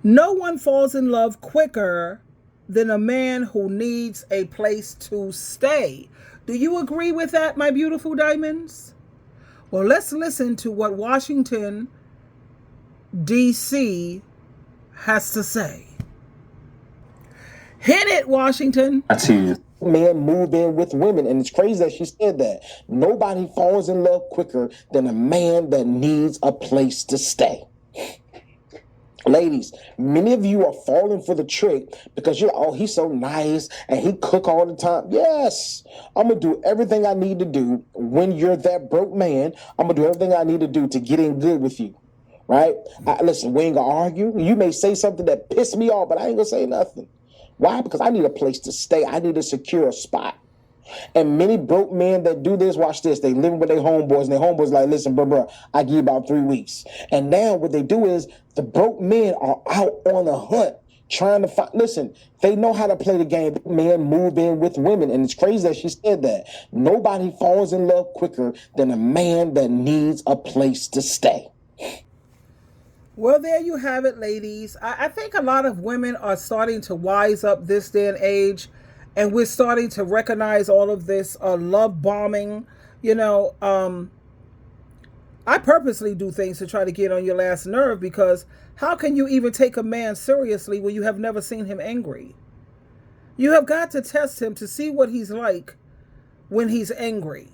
No one falls in love quicker than a man who needs a place to stay. Do you agree with that, my beautiful diamonds? Well, let's listen to what Washington, D.C. has to say. Hit it, Washington. I see. Men move in with women, and it's crazy that she said that. Nobody falls in love quicker than a man that needs a place to stay. Ladies, many of you are falling for the trick because you're, oh, he's so nice and he cook all the time. Yes, I'm going to do everything I need to do when you're that broke man. I'm going to do everything I need to do to get in good with you, right? Listen, we ain't going to argue. You may say something that pissed me off, but I ain't going to say nothing. Why? Because I need a place to stay. I need a secure spot. And many broke men that do this, watch this, they live with their homeboys, and their homeboys like, listen, bro, I give you about 3 weeks. And now what they do is the broke men are out on a hunt trying to find, listen, they know how to play the game. Men move in with women. And it's crazy that she said that. Nobody falls in love quicker than a man that needs a place to stay. Well, there you have it, ladies. I think a lot of women are starting to wise up this day and age, and we're starting to recognize all of this love bombing. You know, I purposely do things to try to get on your last nerve, because how can you even take a man seriously when you have never seen him angry? You have got to test him to see what he's like when he's angry.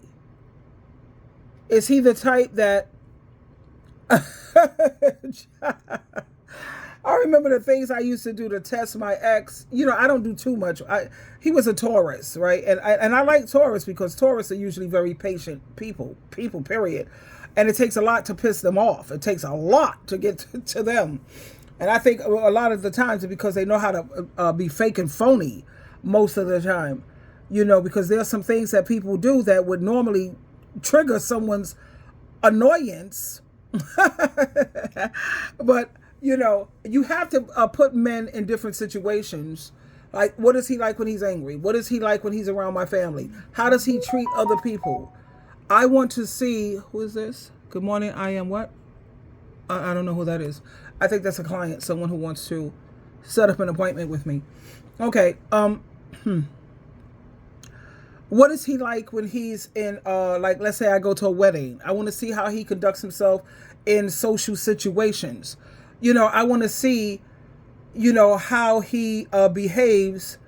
Is he the type that I remember the things I used to do to test my ex. You know, I don't do too much. He was a Taurus, right? And I like Taurus because Taurus are usually very patient people, period. And it takes a lot to piss them off. It takes a lot to get to them. And I think a lot of the times it's because they know how to be fake and phony most of the time. You know, because there are some things that people do that would normally trigger someone's annoyance. But you know, you have to put men in different situations. Like, what is he like when he's angry? What is he like when he's around my family? How does he treat other people? I want to see, who is this? Good morning, I am what? I don't know who that is. I think that's a client, someone who wants to set up an appointment with me. Okay, what is he like when he's in, like, let's say I go to a wedding. I want to see how he conducts himself in social situations. You know, I want to see, you know, how he behaves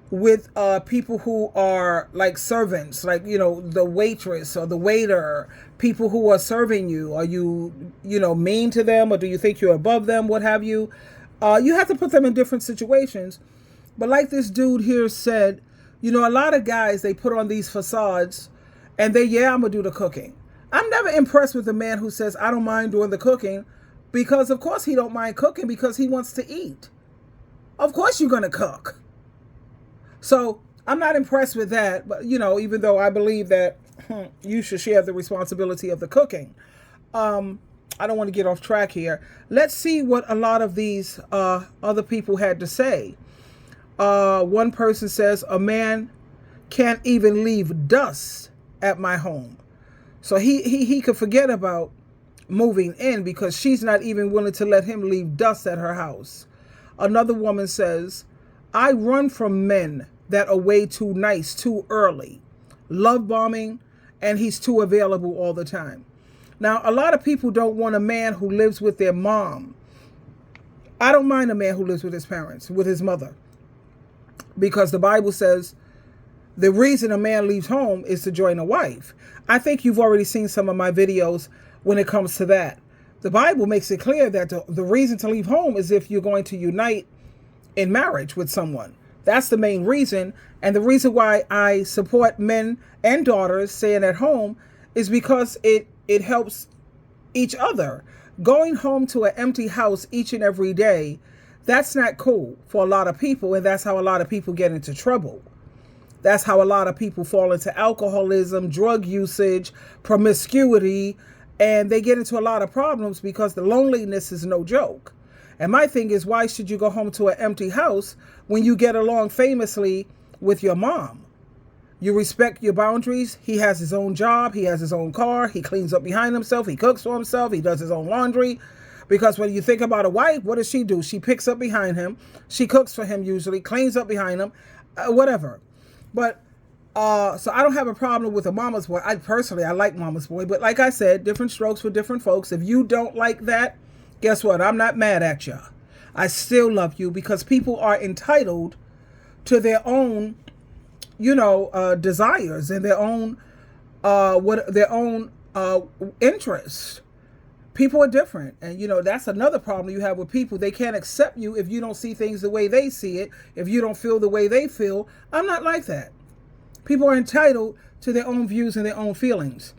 with people who are like servants, like, you know, the waitress or the waiter, people who are serving you. Are you, you know, mean to them, or do you think you're above them? What have you? You have to put them in different situations. But like this dude here said, you know, a lot of guys, they put on these facades and I'm going to do the cooking. I'm never impressed with a man who says, I don't mind doing the cooking, because of course he don't mind cooking because he wants to eat. Of course you're going to cook. So I'm not impressed with that. But, you know, even though I believe that you should share the responsibility of the cooking. I don't want to get off track here. Let's see what a lot of these other people had to say. One person says, a man can't even leave dust at my home. So he could forget about moving in because she's not even willing to let him leave dust at her house. Another woman says, I run from men that are way too nice too early. Love bombing, and he's too available all the time. Now, a lot of people don't want a man who lives with their mom. I don't mind a man who lives with his parents, with his mother. Because the Bible says the reason a man leaves home is to join a wife. I think you've already seen some of my videos when it comes to that. The Bible makes it clear that the reason to leave home is if you're going to unite in marriage with someone. That's the main reason. And the reason why I support men and daughters staying at home is because it helps each other. Going home to an empty house each and every day, that's not cool for a lot of people, and that's how a lot of people get into trouble. That's how a lot of people fall into alcoholism, drug usage, promiscuity, and they get into a lot of problems because the loneliness is no joke. And my thing is, why should you go home to an empty house when you get along famously with your mom? You respect your boundaries. He has his own job. He has his own car. He cleans up behind himself. He cooks for himself. He does his own laundry. Because when you think about a wife, what does she do? She picks up behind him. She cooks for him usually, cleans up behind him, whatever. But so I don't have a problem with a mama's boy. I personally, I like mama's boy. But like I said, different strokes for different folks. If you don't like that, guess what? I'm not mad at you. I still love you because people are entitled to their own, desires and their own, interests. People are different, and that's another problem you have with people. They can't accept you if you don't see things the way they see it, if you don't feel the way they feel. I'm not like that. People are entitled to their own views and their own feelings.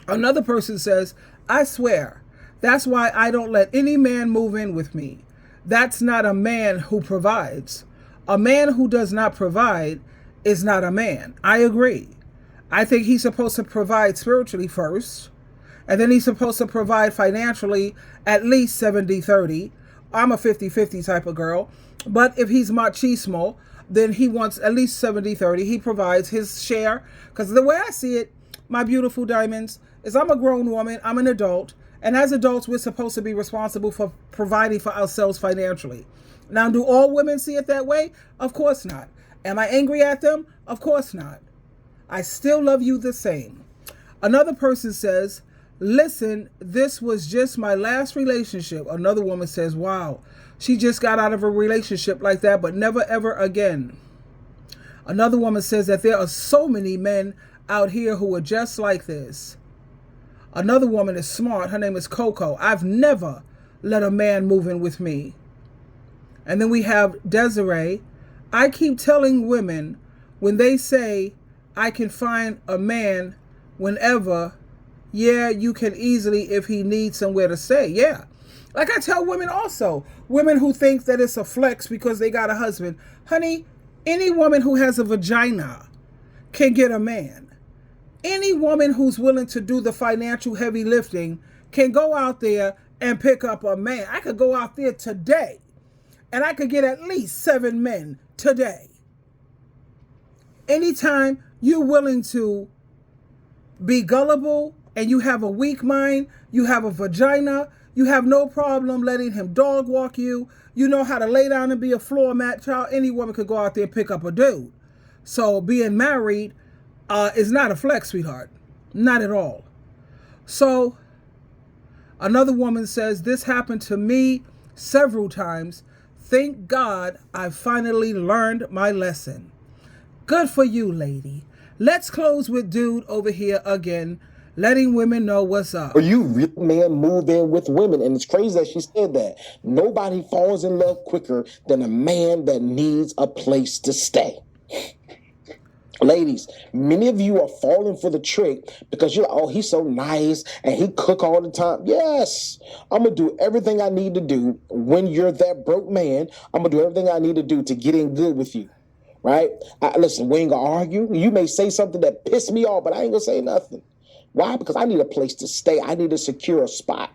Another person says, I swear, that's why I don't let any man move in with me. That's not a man who provides. A man who does not provide is not a man. I agree. I think he's supposed to provide spiritually first, and then he's supposed to provide financially at least 70-30. I'm a 50-50 type of girl. But if he's machismo, then he wants at least 70-30. He provides his share. Because the way I see it, my beautiful diamonds, is I'm a grown woman. I'm an adult. And as adults, we're supposed to be responsible for providing for ourselves financially. Now, do all women see it that way? Of course not. Am I angry at them? Of course not. I still love you the same. Another person says, listen, this was just my last relationship. Another woman says, wow, she just got out of a relationship like that, but never ever again. Another woman says that there are so many men out here who are just like this. Another woman is smart. Her name is Coco. I've never let a man move in with me. And then we have Desiree. I keep telling women when they say I can find a man whenever, yeah, you can easily if he needs somewhere to stay. Yeah. Like I tell women also, women who think that it's a flex because they got a husband. Honey, any woman who has a vagina can get a man. Any woman who's willing to do the financial heavy lifting can go out there and pick up a man. I could go out there today and I could get at least 7 men today. Anytime you're willing to be gullible and you have a weak mind, you have a vagina, you have no problem letting him dog walk you, you know how to lay down and be a floor mat, child, any woman could go out there and pick up a dude. So being married is not a flex, sweetheart. Not at all. So another woman says, this happened to me several times. Thank God I finally learned my lesson. Good for you, lady. Let's close with dude over here again, letting women know what's up. Or you real men move in with women. And it's crazy that she said that. Nobody falls in love quicker than a man that needs a place to stay. Ladies, many of you are falling for the trick because you're like, oh, he's so nice and he cook all the time. Yes, I'm going to do everything I need to do when you're that broke man. I'm going to do everything I need to do to get in good with you, right? Listen, we ain't going to argue. You may say something that pissed me off, but I ain't going to say nothing. Why? Because I need a place to stay. I need to secure a spot.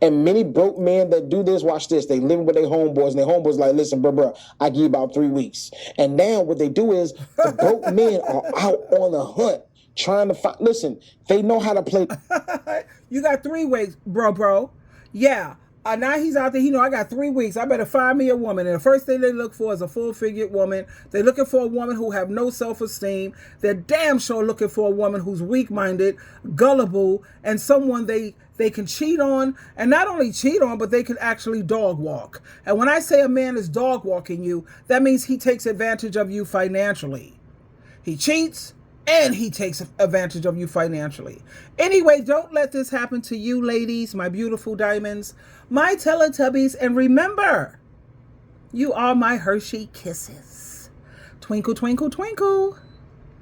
And many broke men that do this, watch this, they live with their homeboys, and their homeboys like, listen, bro, I give you about 3 weeks. And now what they do is the broke men are out on the hunt trying to find, listen, they know how to play. You got 3 weeks, bro. Yeah. Now he's out there, I got 3 weeks. I better find me a woman. And the first thing they look for is a full-figured woman. They're looking for a woman who have no self-esteem. They're damn sure looking for a woman who's weak-minded, gullible, and someone they can cheat on. And not only cheat on, but they can actually dog walk. And when I say a man is dog walking you, that means he takes advantage of you financially. He cheats and he takes advantage of you financially. Anyway, don't let this happen to you, ladies, my beautiful diamonds, my Teletubbies, and remember, you are my Hershey Kisses. Twinkle, twinkle, twinkle.